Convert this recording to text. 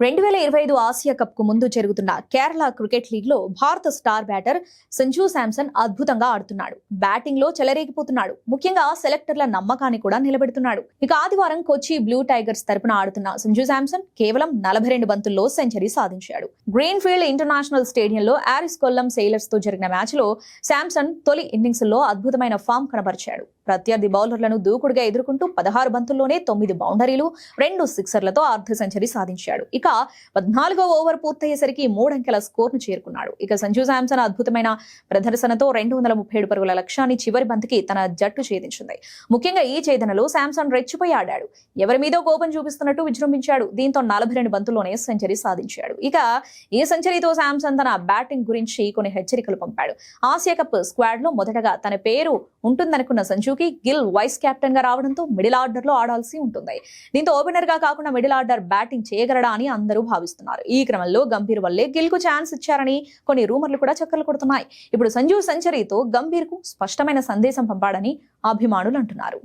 2025 Asia cup కు ముందు జరుగుతున్న కేరళ క్రికెట్ లీగ్ లో భారత స్టార్ బ్యాటర్ సంజు శాంసన్ అద్భుతంగా ఆడుతున్నాడు. బ్యాటింగ్ లో చెలరేగిపోతున్నాడు. ముఖ్యంగా సెలెక్టర్ల నమ్మకాన్ని కూడా నిలబెడుతున్నాడు. ఇక ఆదివారం కొచ్చి బ్లూ టైగర్స్ తరపున ఆడుతున్న సంజు శాంసన్ కేవలం 42 బంతుల్లో సెంచరీ సాధించాడు. గ్రీన్ ఫీల్డ్ ఇంటర్నేషనల్ స్టేడియంలో ఆరిస్ కొల్లం సెయిలర్స్ తో జరిగిన మ్యాచ్ లో శాంసన్ తొలి ఇన్నింగ్స్ లో అద్భుతమైన ఫామ్ కనబరిచాడు. ప్రత్యర్థి బౌలర్లను దూకుడుగా ఎదుర్కొంటూ 16 బంతుల్లోనే 9 బౌండరీలు 2 సిక్సర్లతో అర్ధ సెంచరీ సాధించాడు. ఇక 14వ ఓవర్ పూర్తయ్యేసరికి 3 అంకెల స్కోర్ను చేరుకున్నాడు. ఇక సంజు శాంసన్ అద్భుతమైన ప్రదర్శనతో 237 పరుగుల లక్ష్యాన్ని చివరి బంతికి తన జట్టు ఛేదించింది. ముఖ్యంగా ఈ ఛేదనలో శాంసన్ రెచ్చిపోయి ఆడాడు. ఎవరి మీదో కోపం చూపిస్తున్నట్టు విజృంభించాడు. దీంతో 42 బంతుల్లోనే సెంచరీ సాధించాడు. ఇక ఈ సెంచరీతో శాంసన్ తన బ్యాటింగ్ గురించి కొన్ని హెచ్చరికలు పంపాడు. ఆసియా కప్ స్క్వాడ్ లో మొదటగా తన పేరు ఉంటుందనుకున్న సంజుకి గిల్ వైస్ కెప్టెన్ గా రావడంతో మిడిల్ ఆర్డర్ లో ఆడాల్సి ఉంటుంది. దీంతో ఓపెనర్ గా కాకుండా మిడిల్ ఆర్డర్ బ్యాటింగ్ చేయగలడా అని అందరూ భావిస్తున్నారు. ఈ క్రమంలో గంభీర్ వల్లే గిల్ కు ఛాన్స్ ఇచ్చారని కొన్ని రూమర్లు కూడా చక్కర్లు కొడుతున్నాయి. ఇప్పుడు సంజు సెంచరీతో గంభీర్ కు స్పష్టమైన సందేశం పంపాడని అభిమానులు అంటున్నారు.